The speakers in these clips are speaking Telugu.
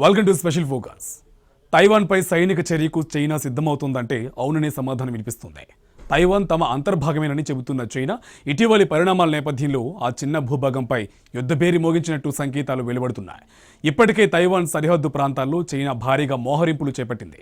Welcome to special focus. తైవాన్పై సైనిక చర్యకు చైనా సిద్ధమవుతుందంటే అవుననే సమాధానం వినిపిస్తుంది. తైవాన్ తమ అంతర్భాగమేనని చెబుతున్న చైనా ఇటీవలి పరిణామాల నేపథ్యంలో ఆ చిన్న భూభాగంపై యుద్ధభేరి మోగించినట్టు సంకేతాలు వెలువడుతున్నాయి. ఇప్పటికే తైవాన్ సరిహద్దు ప్రాంతాల్లో చైనా భారీగా మోహరింపులు చేపట్టింది.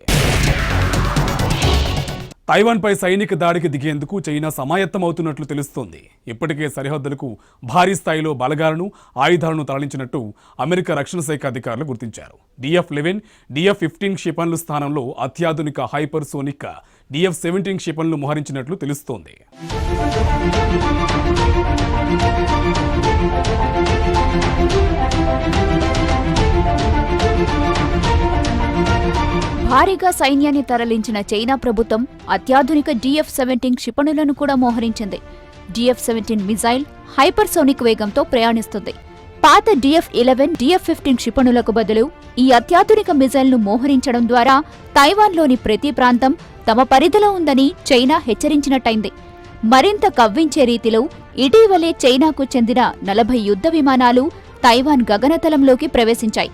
తైవాన్పై సైనిక దాడికి దిగేందుకు చైనా సమాయత్తమవుతున్నట్లు తెలుస్తోంది. ఇప్పటికే సరిహద్దులకు భారీ స్థాయిలో బలగాలను, ఆయుధాలను తరలించినట్టు అమెరికా రక్షణ శాఖ అధికారులు గుర్తించారు. DF-11, DF-15 క్షిపణుల స్థానంలో అత్యాధునిక హైపర్సోనిక్ DF-17 క్షిపణులు మోహరించినట్లు తెలుస్తోంది. భారీగా సైన్యాన్ని తరలించిన చైనా ప్రభుత్వం అత్యాధునిక DF-17 క్షిపణులను కూడా మోహరించింది. DF-17 మిజైల్ హైపర్సోనిక్ వేగంతో ప్రయాణిస్తుంది. పాత DF-11, DF-15 క్షిపణులకు బదులు ఈ అత్యాధునిక మిజైల్ను మోహరించడం ద్వారా తైవాన్లోని ప్రతి ప్రాంతం తమ పరిధిలో ఉందని చైనా హెచ్చరించినట్టయింది. మరింత కవ్వించే రీతిలో ఇటీవలే చైనాకు చెందిన 40 యుద్ధ విమానాలు తైవాన్ గగనతలంలోకి ప్రవేశించాయి.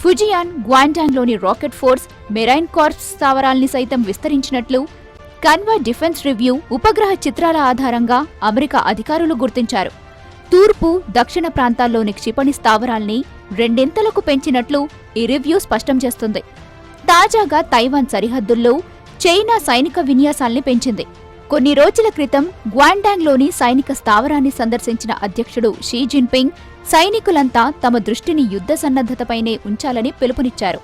ఫుజియాన్, గ్వాంటాంగ్లోని రాకెట్ ఫోర్స్, మెరైన్ కార్ప్స్ స్థావరాల్ని సైతం విస్తరించినట్లు కన్వా డిఫెన్స్ రివ్యూ ఉపగ్రహ చిత్రాల ఆధారంగా అమెరికా అధికారులు గుర్తించారు. తూర్పు, దక్షిణ ప్రాంతాల్లోని క్షిపణి స్థావరాల్ని రెండింతలకు పెంచినట్లు ఈ రివ్యూ స్పష్టం చేస్తుంది. తాజాగా తైవాన్ సరిహద్దుల్లో చైనా సైనిక విన్యాసాల్ని పెంచింది. కొన్ని రోజుల క్రితం గ్వాంటాంగ్లోని సైనిక స్థావరాన్ని సందర్శించిన అధ్యక్షుడు షీ జిన్పింగ్ సైనికులంతా తమ దృష్టిని యుద్ధ సన్నద్ధతపైనే ఉంచాలని పిలుపునిచ్చారు.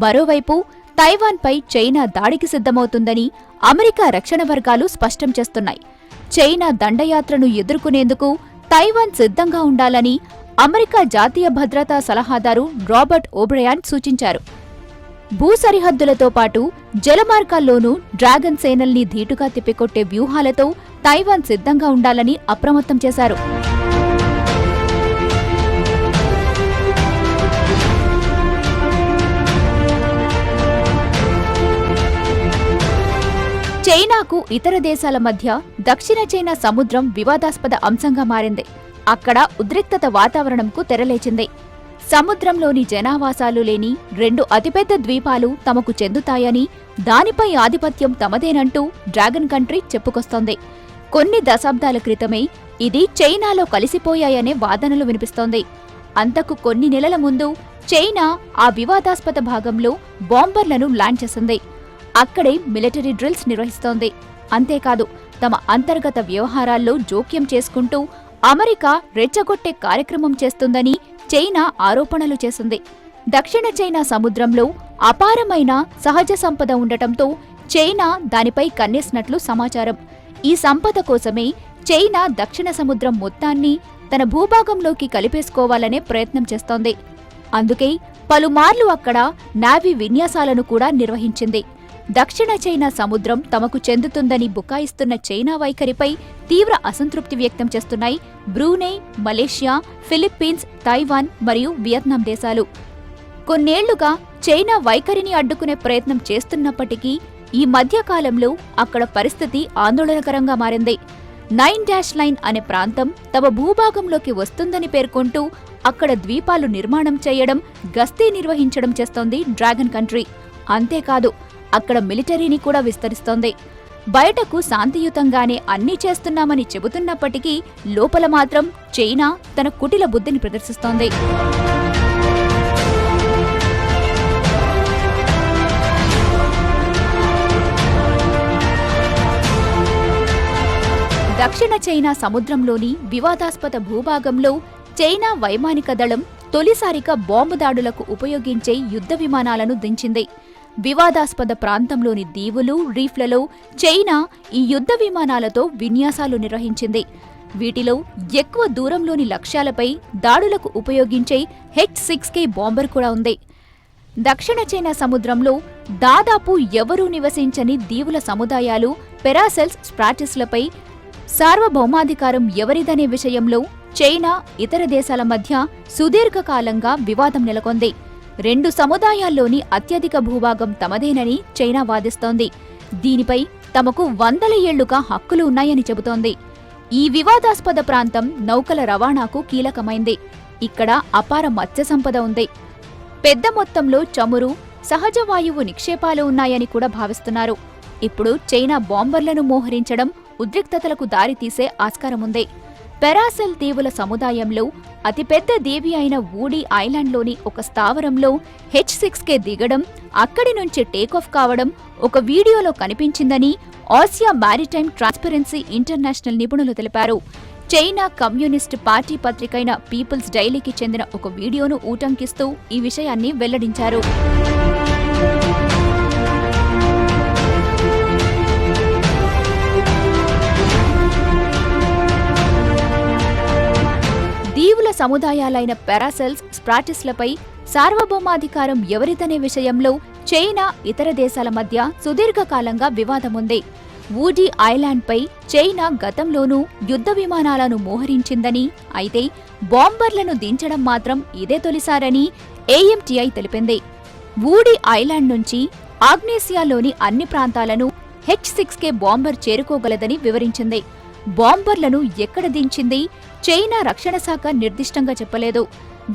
మరోవైపు తైవాన్పై చైనా దాడికి సిద్ధమవుతుందని అమెరికా రక్షణ వర్గాలు స్పష్టం చేస్తున్నాయి. చైనా దండయాత్రను ఎదుర్కొనేందుకు తైవాన్ సిద్ధంగా ఉండాలని అమెరికా జాతీయ భద్రతా సలహాదారు రాబర్ట్ ఓబ్రయాన్ సూచించారు. భూ సరిహద్దులతో పాటు జలమార్గాల్లోనూ డ్రాగన్ సేనల్ని ధీటుగా తిప్పికొట్టే వ్యూహాలతో తైవాన్ సిద్ధంగా ఉండాలని అప్రమత్తం చేశారు. చైనాకు ఇతర దేశాల మధ్య దక్షిణ చైనా సముద్రం వివాదాస్పద అంశంగా మారింది. అక్కడ ఉద్రిక్తత వాతావరణంకు తెరలేచింది. సముద్రంలోని జనావాసాలు లేని 2 అతిపెద్ద ద్వీపాలు తమకు చెందుతాయని, దానిపై ఆధిపత్యం తమదేనంటూ డ్రాగన్ కంట్రీ చెప్పుకొస్తోంది. కొన్ని దశాబ్దాల క్రితమే ఇది చైనాలో కలిసిపోయాయనే వాదనలు వినిపిస్తోంది. అంతకు కొన్ని నెలల ముందు చైనా ఆ వివాదాస్పద భాగంలో బాంబర్లను లాంచ్ చేసింది. అక్కడే మిలిటరీ డ్రిల్స్ నిర్వహిస్తోంది. అంతేకాదు, తమ అంతర్గత వ్యవహారాల్లో జోక్యం చేసుకుంటూ అమెరికా రెచ్చగొట్టే కార్యక్రమం చేస్తుందని చైనా ఆరోపణలు చేసింది. దక్షిణ చైనా సముద్రంలో అపారమైన సహజ సంపద ఉండటంతో చైనా దానిపై కన్నేసినట్లు సమాచారం. ఈ సంపద కోసమే చైనా దక్షిణ సముద్రం మొత్తాన్ని తన భూభాగంలోకి కలిపేసుకోవాలనే ప్రయత్నం చేస్తోంది. అందుకే పలుమార్లు అక్కడ నావీ విన్యాసాలను కూడా నిర్వహించింది. దక్షిణ చైనా సముద్రం తమకు చెందుతుందని బుకాయిస్తున్న చైనా వైఖరిపై తీవ్ర అసంతృప్తి వ్యక్తం చేస్తున్నాయి బ్రూనై, మలేషియా, ఫిలిప్పీన్స్, తైవాన్ మరియు వియత్నాం దేశాలు. కొన్నేళ్లుగా చైనా వైఖరిని అడ్డుకునే ప్రయత్నం చేస్తున్నప్పటికీ ఈ మధ్యకాలంలో అక్కడ పరిస్థితి ఆందోళనకరంగా మారింది. 9 లైన్ అనే ప్రాంతం తమ భూభాగంలోకి వస్తుందని పేర్కొంటూ అక్కడ ద్వీపాలు నిర్మాణం చేయడం, గస్తీ నిర్వహించడం చేస్తోంది డ్రాగన్ కంట్రీ. అంతేకాదు, అక్కడ మిలిటరీని కూడా విస్తరిస్తోంది. బయటకు శాంతియుతంగానే అన్నీ చేస్తున్నామని చెబుతున్నప్పటికీ లోపల మాత్రం చైనా తన కుటిల బుద్ధిని ప్రదర్శిస్తోంది. దక్షిణ చైనా సముద్రంలోని వివాదాస్పద భూభాగంలో చైనా వైమానిక దళం తొలిసారిగా బాంబు దాడులకు ఉపయోగించే యుద్ధ విమానాలను దించింది. వివాదాస్పద ప్రాంతంలోని దీవులు, రీఫ్లలో చైనా ఈ యుద్ధ విమానాలతో విన్యాసాలు నిర్వహించింది. వీటిలో ఎక్కువ దూరంలోని లక్ష్యాలపై దాడులకు ఉపయోగించే H-6K బాంబర్ కూడా ఉంది. దక్షిణ చైనా సముద్రంలో దాదాపు ఎవరూ నివసించని దీవుల సముదాయాలు, పెరాసెల్స్, స్ట్రాటస్లపై సార్వభౌమాధికారం ఎవరిదనే విషయంలో చైనా, ఇతర దేశాల మధ్య సుదీర్ఘకాలంగా వివాదం నెలకొంది. 2 సముదాయాల్లోని అత్యధిక భూభాగం తమదేనని చైనా వాదిస్తోంది. దీనిపై తమకు 100 ఏళ్లుగా హక్కులు ఉన్నాయని చెబుతోంది. ఈ వివాదాస్పద ప్రాంతం నౌకల రవాణాకు కీలకమైంది. ఇక్కడ అపార మత్స్య సంపద ఉంది. పెద్ద మొత్తంలో చమురు, సహజ వాయువు నిక్షేపాలు ఉన్నాయని కూడా భావిస్తున్నారు. ఇప్పుడు చైనా బాంబర్లను మోహరించడం ఉద్రిక్తతలకు దారితీసే ఆస్కారముంది. పెరాసెల్ దీవుల సముదాయంలో అతిపెద్ద దీవి అయిన వూడీ ఐలాండ్లోని ఒక స్థావరంలో H-6K దిగడం, అక్కడి నుంచి టేకాఫ్ కావడం ఒక వీడియోలో కనిపించిందని ఆసియా మారిటైమ్ ట్రాన్స్పరెన్సీ ఇంటర్నేషనల్ నిపుణులు తెలిపారు. చైనా కమ్యూనిస్టు పార్టీ పత్రికైన పీపుల్స్ డైలీకి చెందిన ఒక వీడియోను ఊటంకిస్తూ ఈ విషయాన్ని వెల్లడించారు. దీవుల సముదాయాలైన పెరాసెల్స్, స్ప్రాటిస్లపై సార్వభౌమాధికారం ఎవరిదనే విషయంలో చైనా, ఇతర దేశాల మధ్య సుదీర్ఘకాలంగా వివాదముంది. వూడీ ఐలాండ్పై చైనా గతంలోనూ యుద్ధ విమానాలను మోహరించిందని, అయితే బాంబర్లను దించడం మాత్రం ఇదే తొలిసారని AMTI తెలిపింది. వూడీ ఐలాండ్ నుంచి ఆగ్నేసియాలోని అన్ని ప్రాంతాలను H-6K బాంబర్ చేరుకోగలదని వివరించింది. బాంబర్లను ఎక్కడ దించింది చైనా రక్షణ శాఖ నిర్దిష్టంగా చెప్పలేదు.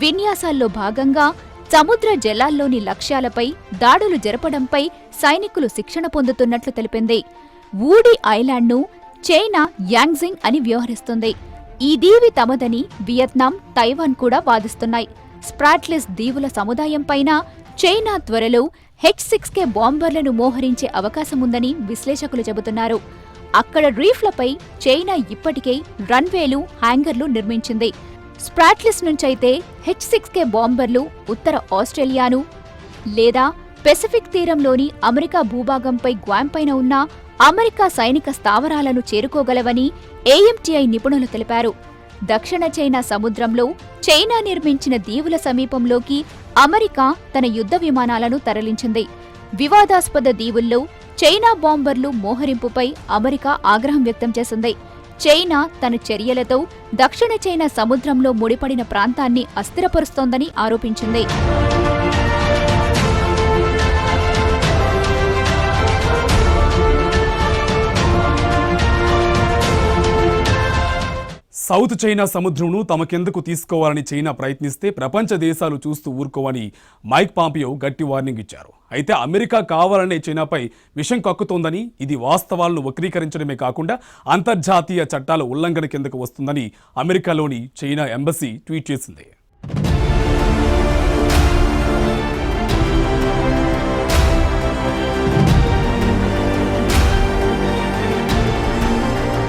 విన్యాసాల్లో భాగంగా సముద్ర జలాల్లోని లక్ష్యాలపై దాడులు జరపడంపై సైనికులు శిక్షణ పొందుతున్నట్లు తెలిపింది. వూడీ ఐలాండ్ను చైనా యాంగ్జింగ్ అని వ్యవహరిస్తుంది. ఈ దీవి తమదని వియత్నాం, తైవాన్ కూడా వాదిస్తున్నాయి. స్ప్రాట్లిస్ దీవుల సముదాయంపైన చైనా త్వరలో H-6K బాంబర్లను మోహరించే అవకాశముందని విశ్లేషకులు చెబుతున్నారు. అక్కడ రీఫ్లపై చైనా ఇప్పటికే రన్వేలు, హ్యాంగర్లు నిర్మించింది. స్ప్రాట్లిస్ నుంచైతే H-6K బాంబర్లు ఉత్తర ఆస్ట్రేలియాను లేదా పెసిఫిక్ తీరంలోని అమెరికా భూభాగంపై గ్వామ్ పైన ఉన్న అమెరికా సైనిక స్థావరాలను చేరుకోగలవని AMTI నిపుణులు తెలిపారు. దక్షిణ చైనా సముద్రంలో చైనా నిర్మించిన దీవుల సమీపంలోకి అమెరికా తన యుద్ధ విమానాలను తరలించింది. వివాదాస్పద దీవుల్లో చైనా బాంబర్లు మోహరింపుపై అమెరికా ఆగ్రహం వ్యక్తం చేసింది. చైనా తన చర్యలతో దక్షిణ చైనా సముద్రంలో ముడిపడిన ప్రాంతాన్ని అస్థిరపరుస్తోందని ఆరోపించింది. సౌత్ చైనా సముద్రంను తమకెందుకు తీసుకోవాలని చైనా ప్రయత్నిస్తే ప్రపంచ దేశాలు చూస్తూ ఊరుకోవని మైక్ పాంపియో గట్టి వార్నింగ్ ఇచ్చారు. అయితే అమెరికా కావాలనే చైనాపై విషం కక్కుతోందని, ఇది వాస్తవాలను వక్రీకరించడమే కాకుండా అంతర్జాతీయ చట్టాల ఉల్లంఘన కిందకు వస్తుందని అమెరికాలోని చైనా ఎంబసీ ట్వీట్ చేసింది.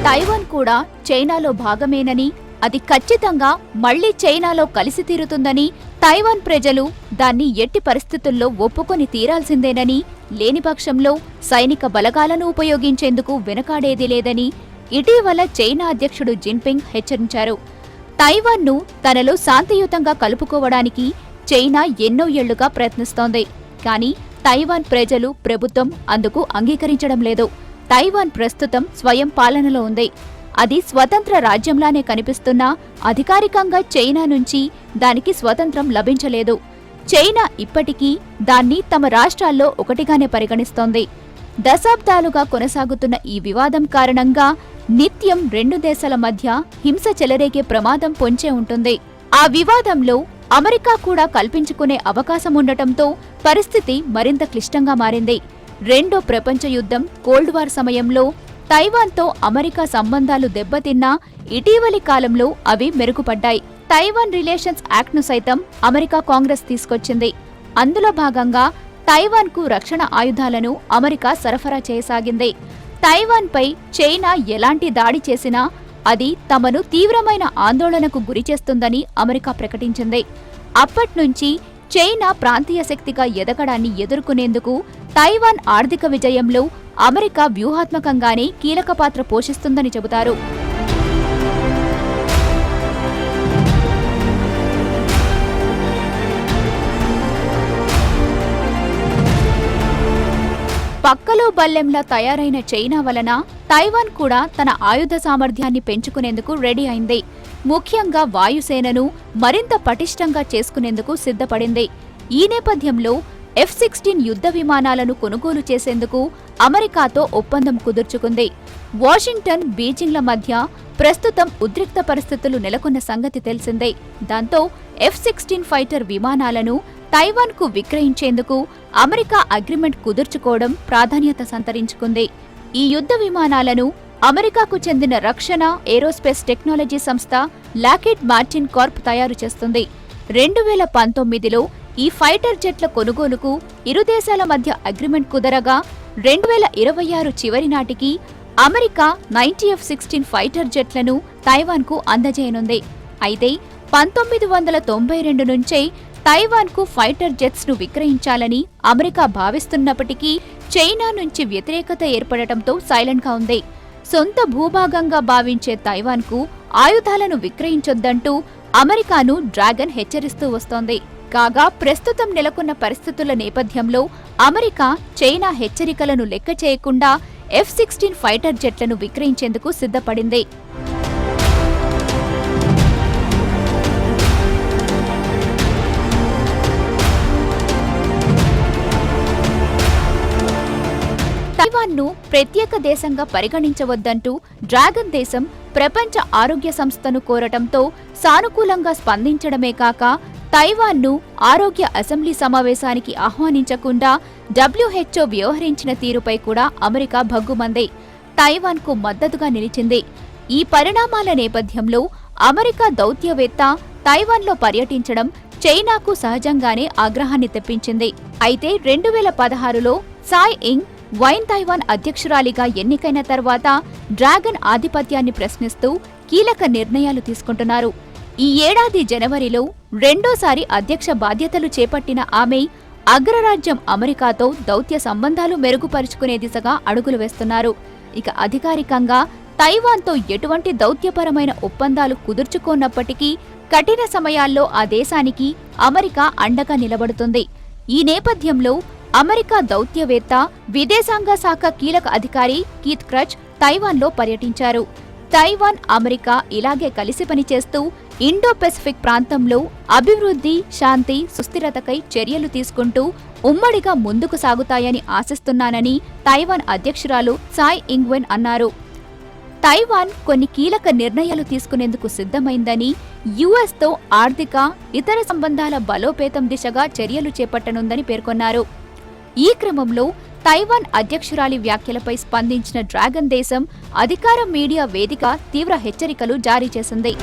తైవాన్ కూడా చైనాలో భాగమేనని, అది ఖచ్చితంగా మళ్లీ చైనాలో కలిసి తీరుతుందని, తైవాన్ ప్రజలు దాన్ని ఎట్టి పరిస్థితుల్లో ఒప్పుకొని తీరాల్సిందేనని, లేని పక్షంలో సైనిక బలగాలను ఉపయోగించేందుకు వెనకాడేది లేదని ఇటీవల చైనా అధ్యక్షుడు జిన్పింగ్ హెచ్చరించారు. తైవాన్ను తనలో శాంతియుతంగా కలుపుకోవడానికి చైనా ఎన్నో ఏళ్లుగా ప్రయత్నిస్తోంది. కానీ తైవాన్ ప్రజలు, ప్రభుత్వం అందుకు అంగీకరించడం లేదు. తైవాన్ ప్రస్తుతం స్వయం పాలనలో ఉంది. అది స్వతంత్ర రాజ్యంలానే కనిపిస్తున్నా అధికారికంగా చైనా నుంచి దానికి స్వతంత్రం లభించలేదు. చైనా ఇప్పటికీ దాన్ని తమ రాష్ట్రాల్లో ఒకటిగానే పరిగణిస్తోంది. దశాబ్దాలుగా కొనసాగుతున్న ఈ వివాదం కారణంగా నిత్యం రెండు దేశాల మధ్య హింస చెలరేగే ప్రమాదం పొంచే ఉంటుంది. ఆ వివాదంలో అమెరికా కూడా కల్పించుకునే అవకాశముండటంతో పరిస్థితి మరింత క్లిష్టంగా మారింది. రెండో ప్రపంచ యుద్ధం, కోల్డ్ వార్ సమయంలో తైవాన్తో అమెరికా సంబంధాలు దెబ్బతిన్నా ఇటీవలి కాలంలో అవి మెరుగుపడ్డాయి. తైవాన్ రిలేషన్స్ యాక్ట్ను సైతం అమెరికా కాంగ్రెస్ తీసుకొచ్చింది. అందులో భాగంగా తైవాన్కు రక్షణ ఆయుధాలను అమెరికా సరఫరా చేయసాగింది. తైవాన్పై చైనా ఎలాంటి దాడి చేసినా అది తమను తీవ్రమైన ఆందోళనకు గురిచేస్తుందని అమెరికా ప్రకటించింది. అప్పట్నుంచి చైనా ప్రాంతీయ శక్తిగా ఎదగడాన్ని ఎదుర్కొనేందుకు తైవాన్ ఆర్థిక విజయంలో అమెరికా వ్యూహాత్మకంగానే కీలక పాత్ర పోషిస్తుందని చెబుతారు. పక్కలో బల్లెంలా తయారైన చైనా వలన తైవాన్ కూడా తన ఆయుధ సామర్థ్యాన్ని పెంచుకునేందుకు రెడీ అయింది. ముఖ్యంగా వాయుసేనను మరింత పటిష్టంగా చేసుకునేందుకు సిద్ధపడింది. ఈ నేపథ్యంలో F-16 యుద్ధ విమానాలను కొనుగోలు చేసేందుకు అమెరికాతో ఒప్పందం కుదుర్చుకుంది. వాషింగ్టన్, బీజింగ్ల మధ్య ప్రస్తుతం ఉద్రిక్త పరిస్థితులు నెలకొన్న సంగతి తెలిసిందే. దాంతో F-16 ఫైటర్ విమానాలను తైవాన్కు విక్రయించేందుకు అమెరికా అగ్రిమెంట్ కుదుర్చుకోవడం ప్రాధాన్యత సంతరించుకుంది. ఈ యుద్ధ విమానాలను అమెరికాకు చెందిన రక్షణ ఏరోస్పేస్ టెక్నాలజీ సంస్థ లాక్హీడ్ మార్టిన్ కార్ప్ తయారు చేస్తుంది. 2019లో ఈ ఫైటర్ జెట్ల కొనుగోలుకు ఇరు దేశాల మధ్య అగ్రిమెంట్ కుదరగా 2026 చివరి నాటికి అమెరికా 90 F-16 ఫైటర్ జెట్లను తైవాన్కు అందజేయనుంది. అయితే 1992 నుంచే తైవాన్కు ఫైటర్ జెట్స్ ను విక్రయించాలని అమెరికా భావిస్తున్నప్పటికీ చైనా నుంచి వ్యతిరేకత ఏర్పడటంతో సైలెంట్గా ఉంది. సొంత భూభాగంగా భావించే తైవాన్కు ఆయుధాలను విక్రయించొద్దంటూ అమెరికాను డ్రాగన్ హెచ్చరిస్తూ వస్తోంది. కాగా ప్రస్తుతం నెలకొన్న పరిస్థితుల నేపథ్యంలో అమెరికా చైనా హెచ్చరికలను లెక్క చేయకుండా F-16 ఫైటర్ జెట్లను విక్రయించేందుకు సిద్ధపడింది. తైవాన్ను ప్రత్యేక దేశంగా పరిగణించవద్దంటూ డ్రాగన్ దేశం ప్రపంచ ఆరోగ్య సంస్థను కోరటంతో సానుకూలంగా స్పందించడమే కాక తైవాన్ను ఆరోగ్య అసెంబ్లీ సమావేశానికి ఆహ్వానించకుండా WHO వ్యవహరించిన తీరుపై కూడా అమెరికా భగ్గుమంది. తైవాన్కు మద్దతుగా నిలిచింది. ఈ పరిణామాల నేపథ్యంలో అమెరికా దౌత్యవేత్త తైవాన్లో పర్యటించడం చైనాకు సహజంగానే ఆగ్రహాన్ని తెప్పించింది. అయితే 2016లో సాయ్ ఇంగ్ వైన్ తైవాన్ అధ్యక్షురాలిగా ఎన్నికైన తర్వాత డ్రాగన్ ఆధిపత్యాన్ని ప్రశ్నిస్తూ కీలక నిర్ణయాలు తీసుకుంటున్నారు. ఈ ఏడాది జనవరిలో రెండోసారి అధ్యక్ష బాధ్యతలు చేపట్టిన ఆమె అగ్రరాజ్యం అమెరికాతో దౌత్య సంబంధాలు మెరుగుపరుచుకునే దిశగా అడుగులు వేస్తున్నారు. ఇక అధికారికంగా తైవాన్తో ఎటువంటి దౌత్యపరమైన ఒప్పందాలు కుదుర్చుకోనప్పటికీ కఠిన సమయాల్లో ఆ దేశానికి అమెరికా అండగా నిలబడుతుంది. ఈ నేపథ్యంలో అమెరికా దౌత్యవేత్త, విదేశాంగ శాఖ కీలక అధికారి కీత్ క్రచ్ తైవాన్లో పర్యటించారు. తైవాన్, అమెరికా ఇలాగే కలిసి పనిచేస్తూ ఇండో పెసిఫిక్ ప్రాంతంలో అభివృద్ధి, శాంతి, సుస్థిరతకై చర్యలు తీసుకుంటూ ఉమ్మడిగా ముందుకు సాగుతాయని ఆశిస్తున్నానని తైవాన్ అధ్యక్షురాలు సాయ్ ఇంగ్వెన్ అన్నారు. తైవాన్ కొన్ని కీలక నిర్ణయాలు తీసుకునేందుకు సిద్ధమైందని, యుఎస్తో ఆర్థిక, ఇతర సంబంధాల బలోపేతం దిశగా చర్యలు చేపట్టనుందని పేర్కొన్నారు. ఈ క్రమంలో తైవాన్ అధ్యక్షురాలి వ్యాఖ్యలపై స్పందించిన డ్రాగన్ దేశం అధికార మీడియా వేదిక తీవ్ర హెచ్చరికలు జారీ చేసింది.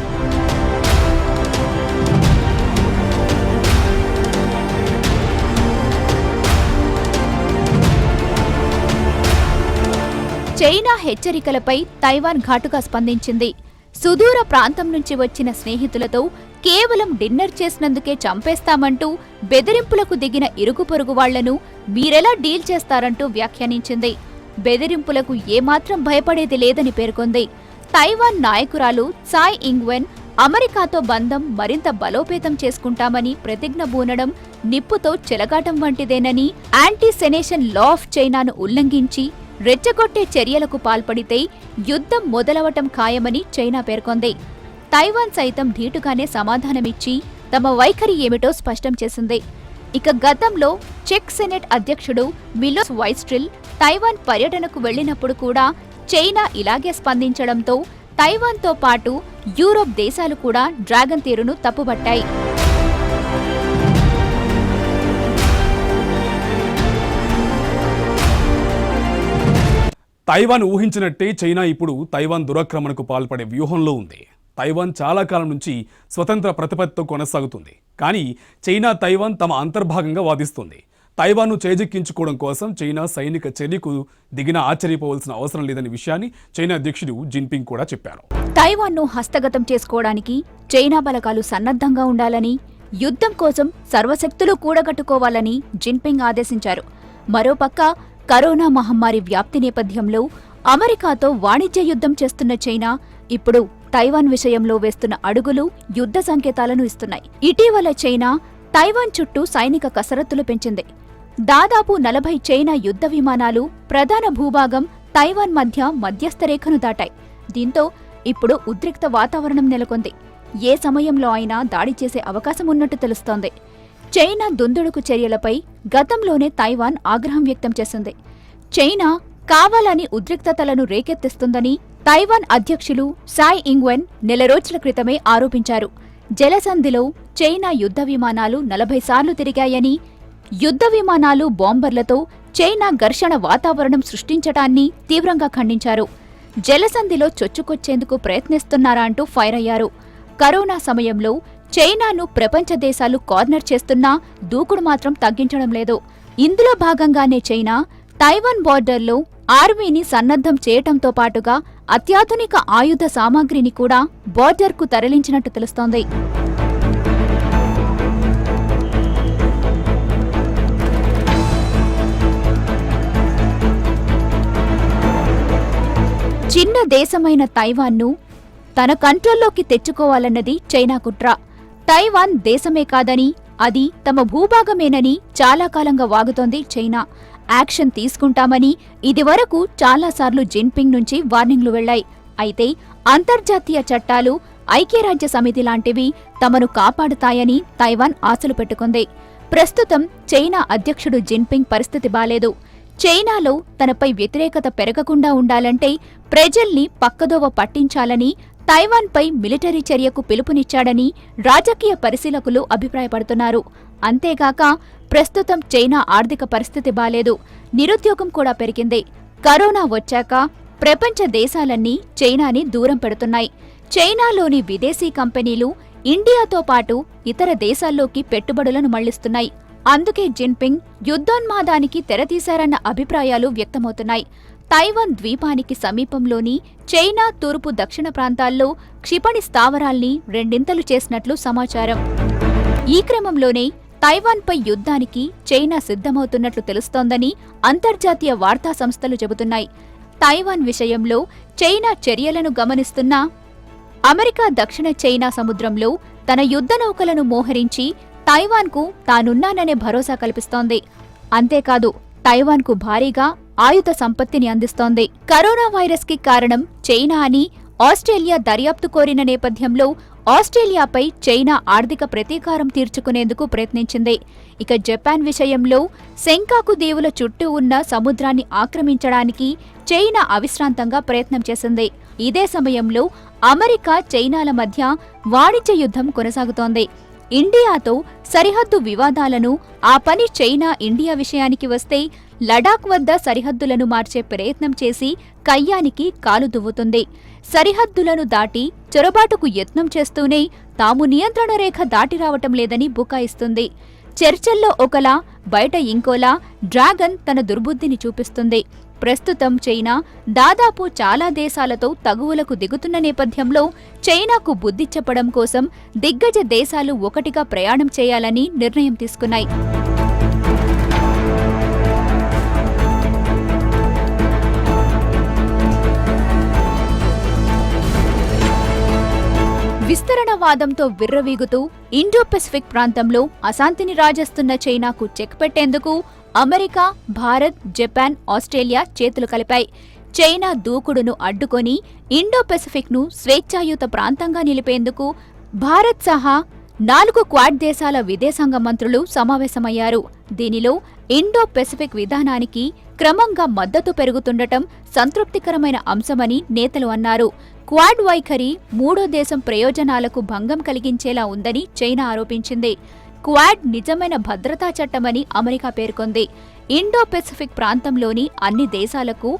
చైనా హెచ్చరికలపై తైవాన్ ఘాటుగా స్పందించింది. సుదూర ప్రాంతం నుంచి వచ్చిన స్నేహితులతో కేవలం డిన్నర్ చేసినందుకే చంపేస్తామంటూ బెదిరింపులకు దిగిన ఇరుగు పొరుగు వాళ్లను మీరెలా డీల్ చేస్తారంటూ వ్యాఖ్యానించింది. బెదిరింపులకు ఏమాత్రం భయపడేది లేదని పేర్కొంది. తైవాన్ నాయకురాలు సాయ్ ఇంగ్వెన్ అమెరికాతో బంధం మరింత బలోపేతం చేసుకుంటామని ప్రతిజ్ఞ బూనడం నిప్పుతో చెలగాటం వంటిదేనని, యాంటీ సెనేషన్ లా ఆఫ్ చైనాను ఉల్లంఘించి రెచ్చగొట్టే చర్యలకు పాల్పడితే యుద్ధం మొదలవటం ఖాయమని చైనా పేర్కొంది. తైవాన్ సైతం ధీటుగానే సమాధానమిచ్చి తమ వైఖరి ఏమిటో స్పష్టం చేసింది. ఇక గతంలో చెక్ సెనెట్ అధ్యక్షుడు మిలోస్ వైస్ట్రిల్ తైవాన్ పర్యటనకు వెళ్లినప్పుడు కూడా చైనా ఇలాగే స్పందించడంతో తైవాన్తో పాటు యూరోప్ దేశాలు కూడా డ్రాగన్ తీరును తప్పుబట్టాయి. తైవాన్ ఊహించినట్టే చైనా ఇప్పుడు తైవాన్ దురాక్రమణకు పాల్పడే వ్యూహంలో ఉంది. తైవాన్ చాలా కాలం నుంచి స్వతంత్ర ప్రతిపత్తితో కొనసాగుతుంది. కానీ చైనా తైవాన్ తమ అంతర్భాగంగా వాదిస్తుంది. తైవాన్ను చేజిక్కించుకోవడం కోసం చైనా సైనిక చర్యకు దిగినా ఆశ్చర్యపోవాల్సిన అవసరం లేదనే విషయాన్ని చైనా అధ్యక్షుడు జిన్పింగ్ కూడా చెప్పారు. తైవాన్ను హస్తగతం చేసుకోవడానికి చైనా బలగాలు సన్నద్ధంగా ఉండాలని, యుద్ధం కోసం సర్వశక్తులు కూడగట్టుకోవాలని జిన్పింగ్ ఆదేశించారు. మరోపక్క కరోనా మహమ్మారి వ్యాప్తి నేపథ్యంలో అమెరికాతో వాణిజ్య యుద్ధం చేస్తున్న చైనా ఇప్పుడు తైవాన్ విషయంలో వేస్తున్న అడుగులు యుద్ధ సంకేతాలను ఇస్తున్నాయి. ఇటీవల చైనా తైవాన్ చుట్టూ సైనిక కసరత్తులు పెంచింది. దాదాపు 40 చైనా యుద్ధ విమానాలు ప్రధాన భూభాగం తైవాన్ మధ్య మధ్యస్థ రేఖను దాటాయి. దీంతో ఇప్పుడు ఉద్రిక్త వాతావరణం నెలకొంది. ఏ సమయంలో అయినా దాడి చేసే అవకాశం ఉన్నట్టు తెలుస్తోంది. చైనా దుందుడుకు చర్యలపై గతంలోనే తైవాన్ ఆగ్రహం వ్యక్తం చేసింది. చైనా కావాలని ఉద్రిక్తతలను రేకెత్తిస్తుందని తైవాన్ అధ్యక్షులు సాయ్ ఇంగ్వెన్ నెల రోజుల క్రితమే ఆరోపించారు. జలసంధిలో చైనా యుద్ధ విమానాలు 40 సార్లు తిరిగాయని, యుద్ధ విమానాలు బాంబర్లతో చైనా ఘర్షణ వాతావరణం సృష్టించటాన్ని తీవ్రంగా ఖండించారు. జలసంధిలో చొచ్చుకొచ్చేందుకు ప్రయత్నిస్తున్నారా అంటూ ఫైర్ అయ్యారు. కరోనా సమయంలో చైనాను ప్రపంచ దేశాలు కార్నర్ చేస్తున్నా దూకుడు మాత్రం తగ్గించడం లేదు. ఇందులో భాగంగానే చైనా తైవాన్ బోర్డర్లో ఆర్మీని సన్నద్ధం చేయటంతో పాటుగా అత్యాధునిక ఆయుధ సామాగ్రిని కూడా బోర్డర్కు తరలించినట్టు తెలుస్తోంది. చిన్న దేశమైన తైవాన్ను తన కంట్రోల్లోకి తెచ్చుకోవాలన్నది చైనా కుట్ర. తైవాన్ దేశమే కాదని, అది తమ భూభాగమేనని చాలా కాలంగా వాగుతోంది చైనా. యాక్షన్ తీసుకుంటామని ఇదివరకు చాలాసార్లు జిన్పింగ్ నుంచి వార్నింగ్లు వెళ్లాయి. అయితే అంతర్జాతీయ చట్టాలు, ఐక్యరాజ్య సమితి లాంటివి తమను కాపాడుతాయని తైవాన్ ఆశలు పెట్టుకుంది. ప్రస్తుతం చైనా అధ్యక్షుడు జిన్పింగ్ పరిస్థితి బాలేదు. చైనాలో తనపై వ్యతిరేకత పెరగకుండా ఉండాలంటే ప్రజల్ని పక్కదోవ పట్టించాలని, తైవాన్పై మిలిటరీ చర్యకు పిలుపునిచ్చాడని రాజకీయ పరిశీలకులు అభిప్రాయపడుతున్నారు. అంతేగాక ప్రస్తుతం చైనా ఆర్థిక పరిస్థితి బాలేదు. నిరుద్యోగం కూడా పెరిగింది. కరోనా వచ్చాక ప్రపంచ దేశాలన్నీ చైనాని దూరం పెడుతున్నాయి. చైనాలోని విదేశీ కంపెనీలు ఇండియాతో పాటు ఇతర దేశాల్లోకి పెట్టుబడులను మళ్లిస్తున్నాయి. అందుకే జిన్పింగ్ యుద్ధోన్మాదానికి తెరతీశారన్న అభిప్రాయాలు వ్యక్తమవుతున్నాయి. తైవాన్ ద్వీపానికి సమీపంలోని చైనా తూర్పు దక్షిణ ప్రాంతాల్లో క్షిపణి స్థావరాల్ని రెండింతలు చేసినట్లు సమాచారం. ఈ క్రమంలోనే తైవాన్పై యుద్ధానికి చైనా సిద్ధమవుతున్నట్లు తెలుస్తోందని అంతర్జాతీయ వార్తా సంస్థలు చెబుతున్నాయి. తైవాన్ విషయంలో చైనా చర్యలను గమనిస్తున్న అమెరికా దక్షిణ చైనా సముద్రంలో తన యుద్ధ నౌకలను మోహరించి తైవాన్కు తానున్నాననే భరోసా కల్పిస్తోంది. అంతేకాదు తైవాన్కు భారీగా ఆయుధ సంపత్తిని అందిస్తోంది. కరోనా వైరస్ కి కారణం చైనా అని ఆస్ట్రేలియా దర్యాప్తు కోరిన నేపథ్యంలో ఆస్ట్రేలియాపై చైనా ఆర్థిక ప్రతీకారం తీర్చుకునేందుకు ప్రయత్నించింది. ఇక జపాన్ విషయంలో సెంకాకు దీవుల చుట్టూ ఉన్న సముద్రాన్ని ఆక్రమించడానికి చైనా అవిశ్రాంతంగా ప్రయత్నం చేసింది. ఇదే సమయంలో అమెరికా చైనాల మధ్య వాణిజ్య యుద్ధం కొనసాగుతోంది. ఇండియాతో సరిహద్దు వివాదాలను, ఆ పని చైనా ఇండియా విషయానికి వస్తే లడాక్ వద్ద సరిహద్దులను మార్చే ప్రయత్నం చేసి కయ్యానికి కాలు దువ్వుతుంది. సరిహద్దులను దాటి చొరబాటుకు యత్నం చేస్తూనే తాము నియంత్రణ రేఖ దాటి రావటం లేదని బుకాయిస్తుంది. చర్చల్లో ఒకలా, బయట ఇంకోలా డ్రాగన్ తన దుర్బుద్ధిని చూపిస్తుంది. ప్రస్తుతం చైనా దాదాపు చాలా దేశాలతో తగువులకు దిగుతున్న నేపథ్యంలో చైనాకు బుద్ధి చెప్పడం కోసం దిగ్గజ దేశాలు ఒకటిగా ప్రయాణం చేయాలని నిర్ణయం తీసుకున్నాయి. విస్తరణవాదంతో విర్రవీగుతూ ఇండో పెసిఫిక్ ప్రాంతంలో అశాంతిని రాజేస్తున్న చైనాకు చెక్ పెట్టేందుకు అమెరికా, భారత్, జపాన్, ఆస్ట్రేలియా చేతులు కలిపాయి. చైనా దూకుడును అడ్డుకొని ఇండో పెసిఫిక్ను స్వేచ్ఛాయుత ప్రాంతంగా నిలిపేందుకు భారత్ సహా 4 క్వాడ్ దేశాల విదేశాంగ మంత్రులు సమావేశమయ్యారు. దీనిలో ఇండో పెసిఫిక్ విధానానికి క్రమంగా మద్దతు పెరుగుతుండటం సంతృప్తికరమైన అంశమని నేతలు అన్నారు. క్వాడ్ వైఖరి మూడో దేశం ప్రయోజనాలకు భంగం కలిగించేలా ఉందని చైనా ఆరోపించింది. క్వాడ్ నిజమైన భద్రతా చట్టమని అమెరికా పేర్కొంది. ఇండో పెసిఫిక్ ప్రాంతంలోని అన్ని దేశాలకు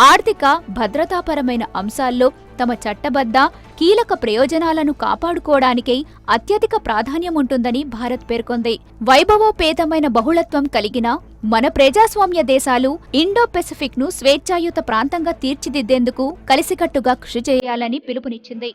ఆర్థిక, భద్రతాపరమైన అంశాల్లో తమ చట్టబద్ధ, కీలక ప్రయోజనాలను కాపాడుకోవడానికే అత్యధిక ప్రాధాన్యం ఉంటుందని భారత్ పేర్కొంది. వైభవోపేతమైన బహుళత్వం కలిగిన మన ప్రజాస్వామ్య దేశాలు ఇండో పెసిఫిక్ ను స్వేచ్ఛాయుత ప్రాంతంగా తీర్చిదిద్దేందుకు కలిసికట్టుగా కృషి చేయాలని పిలుపునిచ్చింది.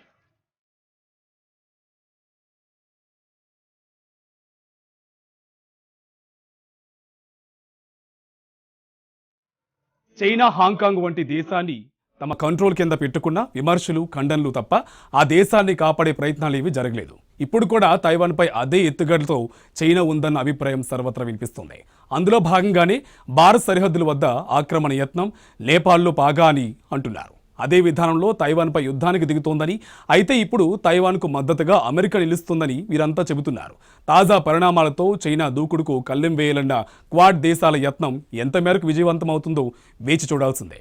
చైనా, హాంకాంగ్ వంటి దేశాన్ని తమ కంట్రోల్ కింద పెట్టుకున్న విమర్శలు, ఖండనలు తప్ప ఆ దేశాన్ని కాపాడే ప్రయత్నాలు ఏవి జరగలేదు. ఇప్పుడు కూడా తైవాన్పై అదే ఎత్తుగడతో చైనా ఉందన్న అభిప్రాయం సర్వత్రా వినిపిస్తుంది. అందులో భాగంగానే భారత్ సరిహద్దుల వద్ద ఆక్రమణ యత్నం, నేపాల్లో పాగా అని అంటున్నారు. అదే విధానంలో తైవాన్పై యుద్ధానికి దిగుతోందని, అయితే ఇప్పుడు తైవాన్కు మద్దతుగా అమెరికా నిలుస్తుందని వీరంతా చెబుతున్నారు. తాజా పరిణామాలతో చైనా దూకుడుకు కళ్ళెం వేయాలన్న క్వాడ్ దేశాల యత్నం ఎంత మేరకు విజయవంతమవుతుందో వేచి చూడాల్సిందే.